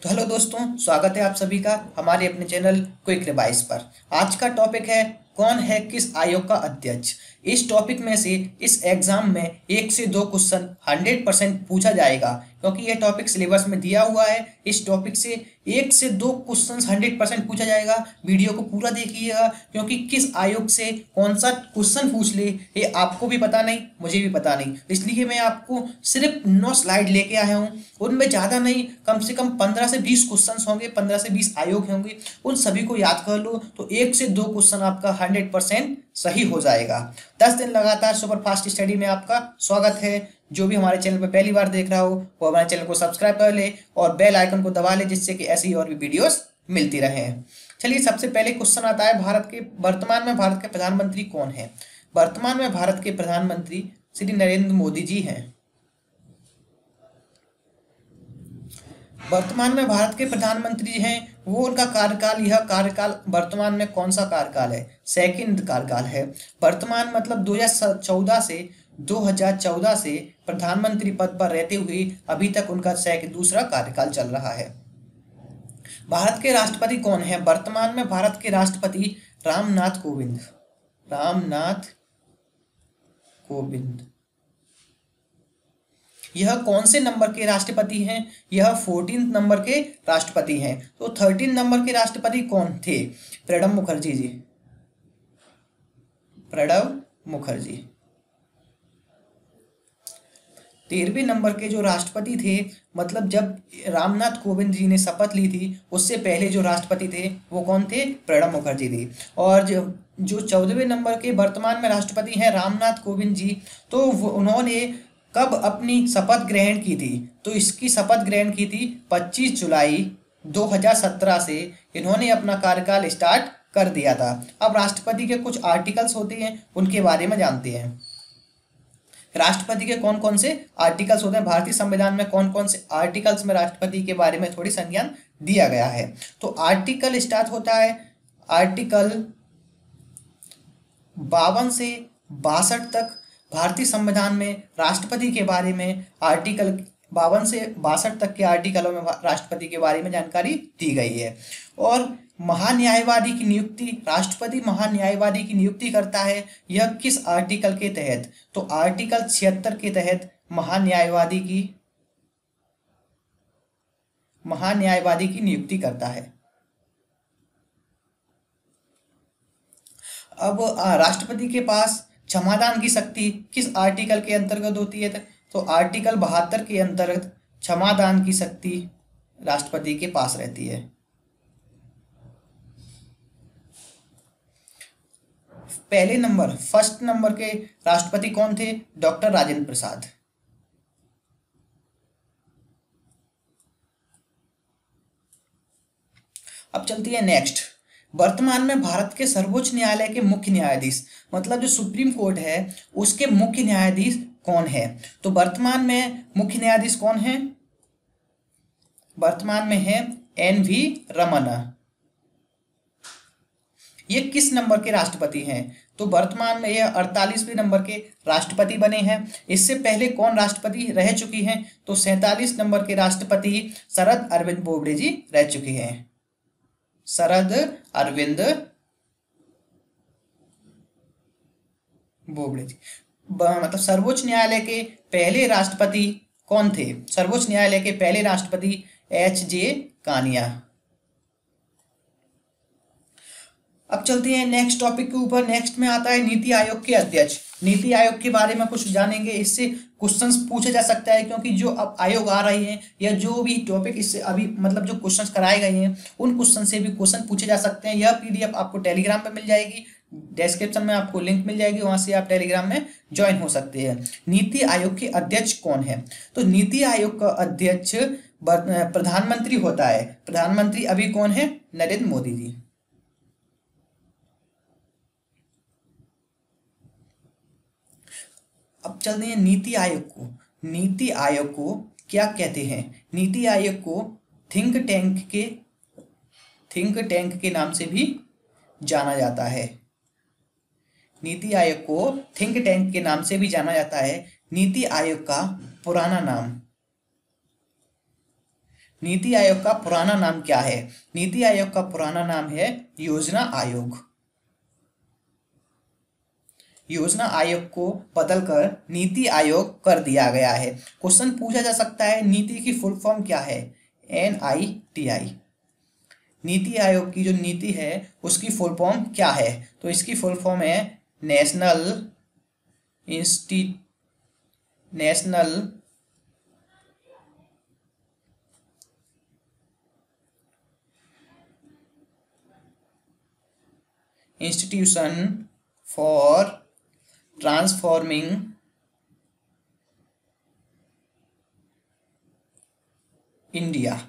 तो हेलो दोस्तों, स्वागत है आप सभी का हमारे अपने चैनल क्विक रिवाइज पर। आज का टॉपिक है कौन है किस आयोग का अध्यक्ष। इस टॉपिक में से इस एग्जाम में 1 से 2 क्वेश्चन 100% पूछा जाएगा, क्योंकि यह टॉपिक सिलेबस में दिया हुआ है। इस टॉपिक से 1 से 2 क्वेश्चन 100% पूछा जाएगा। वीडियो को पूरा देखिएगा, क्योंकि किस आयोग से कौन सा क्वेश्चन पूछ ले ये आपको भी पता नहीं, मुझे भी पता नहीं। इसलिए मैं आपको सिर्फ 9 स्लाइड लेके आया हूँ। उनमें ज़्यादा नहीं, कम से कम 15 से 20 क्वेश्चन होंगे, 15 से 20 आयोग होंगे। उन सभी को याद कर लो तो 1 से 2 क्वेश्चन आपका 100% सही हो जाएगा। 10 दिन लगातार सुपर फास्ट स्टडी में आपका स्वागत है। जो भी हमारे चैनल पर पहली बार देख रहा हो वो हमारे चैनल को सब्सक्राइब कर ले और बेल आइकन को दबा ले, जिससे कि ऐसी और भी वीडियोस मिलती रहे। चलिए, सबसे पहले क्वेश्चन आता है वर्तमान में भारत के प्रधानमंत्री कौन है। वर्तमान में भारत के प्रधानमंत्री श्री नरेंद्र मोदी जी हैं। वर्तमान में भारत के प्रधानमंत्री हैं वो, उनका कार्यकाल, यह कार्यकाल वर्तमान में कौन सा कार्यकाल है? सेकंड कार्यकाल है। वर्तमान मतलब 2014 से प्रधानमंत्री पद पर रहते हुए अभी तक उनका दूसरा कार्यकाल चल रहा है। भारत के राष्ट्रपति कौन है? वर्तमान में भारत के राष्ट्रपति रामनाथ कोविंद। रामनाथ कोविंद। यह कौन से नंबर के राष्ट्रपति हैं? यह 14 नंबर के राष्ट्रपति हैं। तो 13 नंबर के राष्ट्रपति कौन थे? प्रणब मुखर्जी जी। प्रणब मुखर्जी। 13वें नंबर के जो राष्ट्रपति थे, मतलब जब रामनाथ कोविंद जी ने शपथ ली थी उससे पहले जो राष्ट्रपति थे वो कौन थे? प्रणब मुखर्जी थे। और जो 14वें नंबर के वर्तमान में राष्ट्रपति हैं रामनाथ कोविंद जी, तो उन्होंने कब अपनी शपथ ग्रहण की थी? तो इसकी शपथ ग्रहण की थी 25 जुलाई 2017 से इन्होंने अपना कार्यकाल स्टार्ट कर दिया था। अब राष्ट्रपति के कुछ आर्टिकल्स होते हैं, उनके बारे में जानते हैं। राष्ट्रपति के कौन कौन से आर्टिकल्स होते हैं, भारतीय संविधान में कौन कौन से आर्टिकल्स में राष्ट्रपति के बारे में थोड़ी संज्ञान दिया गया है। तो आर्टिकल स्टार्ट होता है आर्टिकल 52 से 62 तक। भारतीय संविधान में राष्ट्रपति के बारे में आर्टिकल 52 से 62 तक के आर्टिकलों में राष्ट्रपति के बारे में जानकारी दी गई है। और महान्यायवादी की नियुक्ति, राष्ट्रपति महान्यायवादी की नियुक्ति करता है, यह किस आर्टिकल के तहत? तो आर्टिकल 76 के तहत महान्यायवादी की नियुक्ति करता है। अब राष्ट्रपति के पास क्षमादान की शक्ति किस आर्टिकल के अंतर्गत होती है? तो आर्टिकल 72 के अंतर्गत क्षमादान की शक्ति राष्ट्रपति के पास रहती है। फर्स्ट नंबर के राष्ट्रपति कौन थे? डॉक्टर राजेंद्र प्रसाद। अब चलती है नेक्स्ट। वर्तमान में भारत के सर्वोच्च न्यायालय के मुख्य न्यायाधीश, मतलब जो सुप्रीम कोर्ट है उसके मुख्य न्यायाधीश कौन है? तो वर्तमान में मुख्य न्यायाधीश कौन है? वर्तमान में है NV रमन्ना। ये किस नंबर के राष्ट्रपति हैं? तो वर्तमान में यह 48वें नंबर के राष्ट्रपति बने हैं। इससे पहले कौन राष्ट्रपति रह चुकी हैं? तो 47 नंबर के राष्ट्रपति शरद अरविंद बोबडे जी रह चुके हैं। शरद अरविंद बोबडे जी। मतलब सर्वोच्च न्यायालय के पहले राष्ट्रपति कौन थे? सर्वोच्च न्यायालय के पहले राष्ट्रपति HJ कानिया। अब चलते हैं नेक्स्ट टॉपिक के ऊपर। नेक्स्ट में आता है नीति आयोग के अध्यक्ष। नीति आयोग के बारे में कुछ जानेंगे, इससे क्वेश्चंस पूछा जा सकता है, क्योंकि जो अब आयोग आ रहे हैं या जो भी टॉपिक इससे अभी मतलब जो क्वेश्चंस कराए गए हैं उन क्वेश्चन से भी क्वेश्चन पूछे जा सकते हैं। यह PDF आपको टेलीग्राम पे मिल जाएगी, डिस्क्रिप्शन में आपको लिंक मिल जाएगी, वहां से आप टेलीग्राम में ज्वाइन हो सकते हैं। नीति आयोग के अध्यक्ष कौन है? तो नीति आयोग का अध्यक्ष प्रधानमंत्री होता है। प्रधानमंत्री अभी कौन है? नरेंद्र मोदी जी। अब चलते हैं नीति आयोग को। नीति आयोग को क्या कहते हैं? नीति आयोग को थिंक टैंक के नाम से भी जाना जाता है। नीति आयोग को थिंक टैंक के नाम से भी जाना जाता है। नीति आयोग का पुराना नाम नीति आयोग का पुराना नाम क्या है? नीति आयोग का पुराना नाम है योजना आयोग। योजना आयोग को बदलकर नीति आयोग कर दिया गया है। क्वेश्चन पूछा जा सकता है नीति की फुल फॉर्म क्या है? NITI। नीति आयोग की जो नीति है उसकी फुल फॉर्म क्या है? तो इसकी फुल फॉर्म है national institution for transforming India.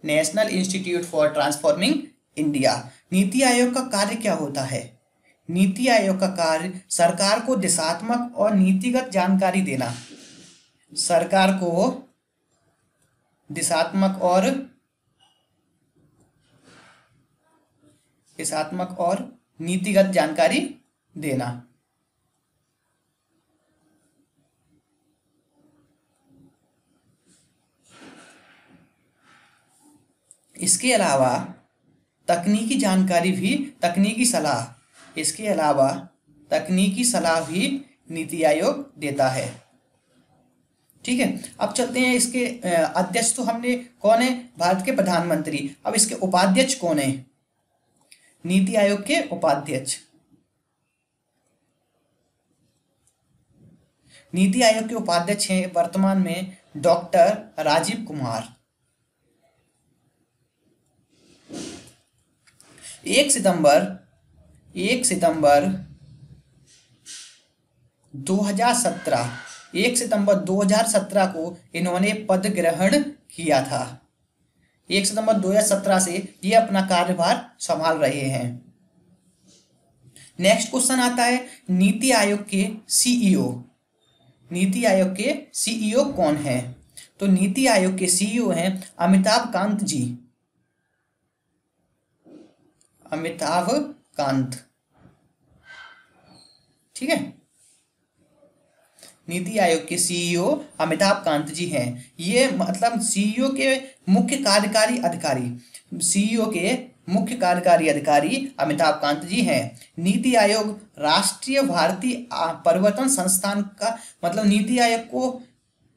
National institute for transforming India. NITI Aayog का कार्य क्या होता है? नीति आयोग का कार्य सरकार को दिशात्मक और नीतिगत जानकारी देना। सरकार को दिशात्मक और नीतिगत जानकारी देना। इसके अलावा तकनीकी सलाह भी नीति आयोग देता है। ठीक है, अब चलते हैं इसके अध्यक्ष तो हमने कौन है? भारत के प्रधानमंत्री। अब इसके उपाध्यक्ष कौन है? नीति आयोग के उपाध्यक्ष। नीति आयोग के उपाध्यक्ष हैं वर्तमान में डॉक्टर राजीव कुमार। 1 सितंबर 2017 को इन्होंने पद ग्रहण किया था। 1 सितंबर 2017 से ये अपना कार्यभार संभाल रहे हैं। नेक्स्ट क्वेश्चन आता है नीति आयोग के सीईओ। नीति आयोग के सीईओ कौन है? तो नीति आयोग के सीईओ हैं अमिताभ कांत जी। अमिताभ कांत। ठीक है, नीति आयोग के सीईओ अमिताभ कांत जी हैं। ये मतलब सीईओ के मुख्य कार्यकारी अधिकारी अमिताभ कांत जी हैं। नीति आयोग राष्ट्रीय भारतीय परिवर्तन संस्थान का मतलब नीति आयोग को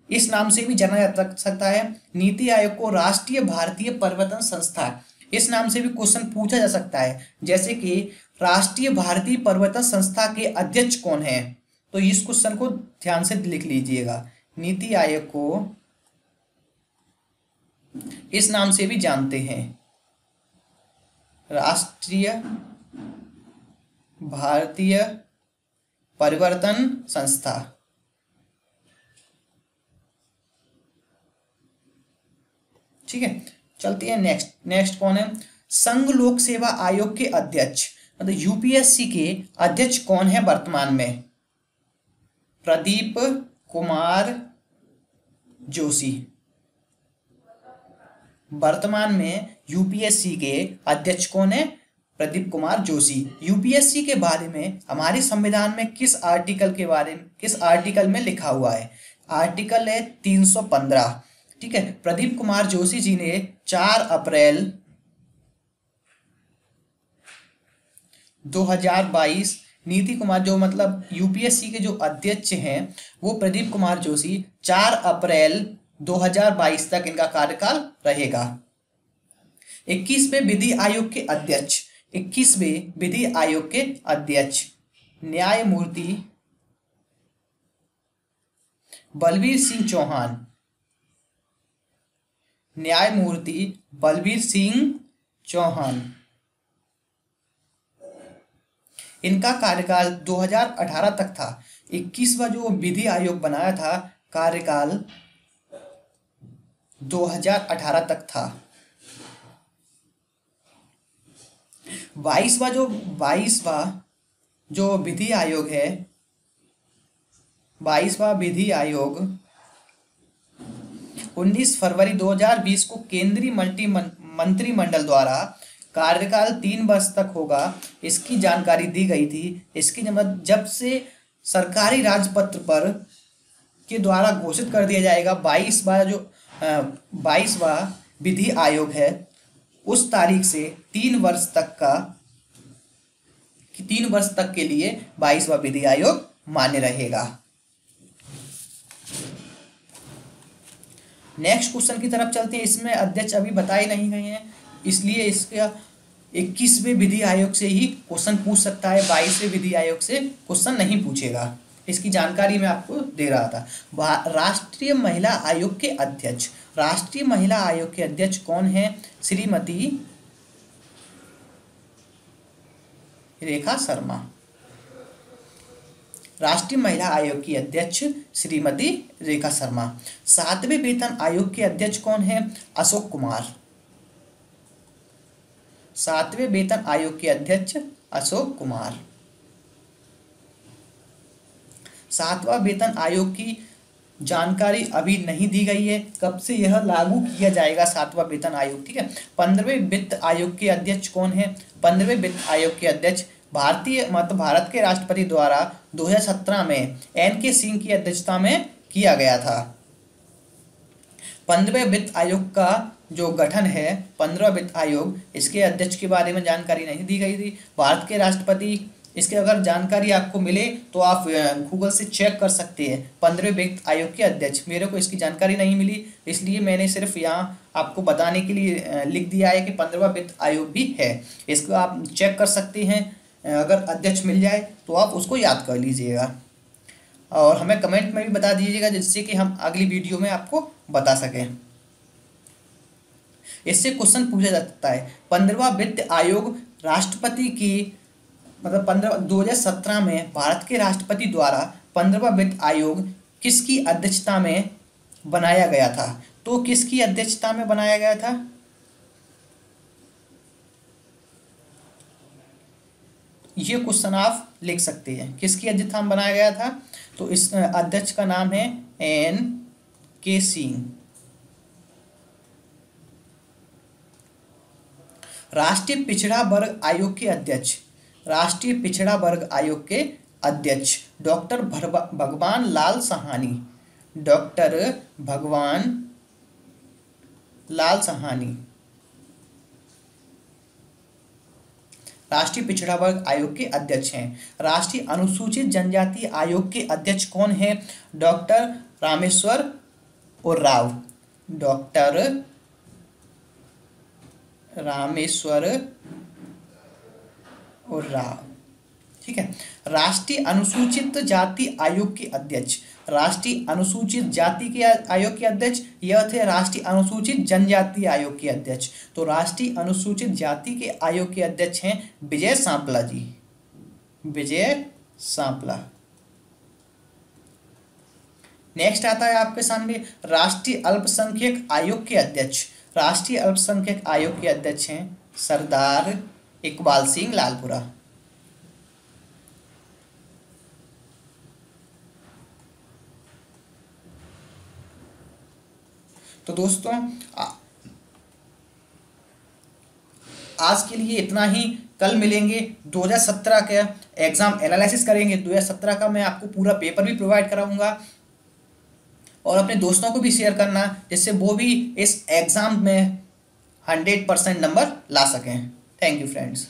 इस नाम से भी जाना जा सकता है। नीति आयोग को राष्ट्रीय भारतीय परिवर्तन संस्था इस नाम से भी क्वेश्चन पूछा जा सकता है। जैसे कि राष्ट्रीय भारतीय परिवर्तन संस्था के अध्यक्ष कौन है? तो इस क्वेश्चन को ध्यान से लिख लीजिएगा। नीति आयोग को इस नाम से भी जानते हैं, राष्ट्रीय भारतीय परिवर्तन संस्था। ठीक है, चलती है नेक्स्ट कौन है? संघ लोक सेवा आयोग के अध्यक्ष मतलब यूपीएससी के अध्यक्ष कौन है वर्तमान में? प्रदीप कुमार जोशी। वर्तमान में यूपीएससी के अध्यक्ष कौन है? प्रदीप कुमार जोशी। यूपीएससी के बारे में हमारे संविधान में किस आर्टिकल में लिखा हुआ है? आर्टिकल है 315। ठीक है, प्रदीप कुमार जोशी जी ने 4 अप्रैल 2022 नीति कुमार जो मतलब यूपीएससी के जो अध्यक्ष हैं वो प्रदीप कुमार जोशी 4 अप्रैल 2022 तक इनका कार्यकाल रहेगा। 21वें विधि आयोग के अध्यक्ष न्यायमूर्ति बलबीर सिंह चौहान। इनका कार्यकाल 2018 तक था। 21वां जो विधि आयोग बनाया था कार्यकाल 2018 तक था। 22वां जो विधि आयोग है 22वां विधि आयोग 19 फरवरी 2020 को केंद्रीय मंत्रिमंडल द्वारा कार्यकाल 3 वर्ष तक होगा, इसकी जानकारी दी गई थी। इसकी जब से सरकारी राजपत्र पर के द्वारा घोषित कर दिया जाएगा। 22वां जो 22वां विधि आयोग है, उस तारीख से 3 वर्ष तक के लिए 22वां विधि आयोग मान्य रहेगा। नेक्स्ट क्वेश्चन की तरफ चलते हैं। इसमें अध्यक्ष अभी बताए नहीं गए हैं, इसलिए इसका 21वें विधि आयोग से ही क्वेश्चन पूछ सकता है, 22वें विधि आयोग से क्वेश्चन नहीं पूछेगा। इसकी जानकारी मैं आपको दे रहा था। राष्ट्रीय महिला आयोग के अध्यक्ष, राष्ट्रीय महिला आयोग के अध्यक्ष कौन है? श्रीमती रेखा शर्मा। राष्ट्रीय महिला आयोग की अध्यक्ष श्रीमती रेखा शर्मा। 7वें वेतन आयोग के अध्यक्ष कौन है? अशोक कुमार। 7वें वेतन आयोग के अध्यक्ष अशोक कुमार। 7वां वेतन आयोग की जानकारी अभी नहीं दी गई है, कब से यह लागू किया जाएगा 7वां वेतन आयोग, ठीक है। 15वें वित्त आयोग के अध्यक्ष कौन है? 15वें वित्त आयोग के अध्यक्ष भारत के राष्ट्रपति द्वारा 2017 में NK सिंह की अध्यक्षता में किया गया था। 15वें वित्त आयोग का जो गठन है, 15वां वित्त आयोग, इसके अध्यक्ष के बारे में जानकारी नहीं दी गई थी। भारत के राष्ट्रपति, इसके अगर जानकारी आपको मिले तो आप गूगल से चेक कर सकते हैं। 15वें वित्त आयोग के अध्यक्ष, मेरे को इसकी जानकारी नहीं मिली, इसलिए मैंने सिर्फ यहाँ आपको बताने के लिए लिख दिया है कि 15वां वित्त आयोग भी है। इसको आप चेक कर सकते हैं, अगर अध्यक्ष मिल जाए तो आप उसको याद कर लीजिएगा और हमें कमेंट में भी बता दीजिएगा, जिससे कि हम अगली वीडियो में आपको बता सकें। इससे क्वेश्चन पूछा जा सकता है, 15वां वित्त आयोग राष्ट्रपति की 2017 में भारत के राष्ट्रपति द्वारा 15वां वित्त आयोग किसकी अध्यक्षता में बनाया गया था? तो किसकी अध्यक्षता में बनाया गया था? ये क्वेश्चन आप लिख सकते हैं, किसकी अध्यक्षता में बनाया गया था? तो इस अध्यक्ष का नाम है NK सिंह। राष्ट्रीय पिछड़ा वर्ग आयोग के अध्यक्ष, राष्ट्रीय पिछड़ा वर्ग आयोग के अध्यक्ष डॉक्टर भगवान लाल सहानी। डॉक्टर भगवान लाल सहानी राष्ट्रीय पिछड़ा वर्ग आयोग के अध्यक्ष हैं। राष्ट्रीय अनुसूचित जनजाति आयोग के अध्यक्ष कौन है? डॉक्टर रामेश्वर उरांव। डॉक्टर रामेश्वर उरांव, ठीक है। राष्ट्रीय अनुसूचित जाति आयोग के अध्यक्ष, राष्ट्रीय अनुसूचित जाति के आयोग के अध्यक्ष यह थे राष्ट्रीय अनुसूचित जनजाति आयोग के अध्यक्ष। तो राष्ट्रीय अनुसूचित जाति के आयोग के अध्यक्ष हैं विजय सांपला जी, विजय सांपला। नेक्स्ट आता है आपके सामने राष्ट्रीय अल्पसंख्यक आयोग के अध्यक्ष। राष्ट्रीय अल्पसंख्यक आयोग के अध्यक्ष हैं सरदार इकबाल सिंह लालपुरा। तो दोस्तों आज के लिए इतना ही। कल मिलेंगे, 2017 का एग्जाम एनालिसिस करेंगे। 2017 का मैं आपको पूरा पेपर भी प्रोवाइड कराऊंगा और अपने दोस्तों को भी शेयर करना, जिससे वो भी इस एग्जाम में 100% नंबर ला सकें। Thank you friends.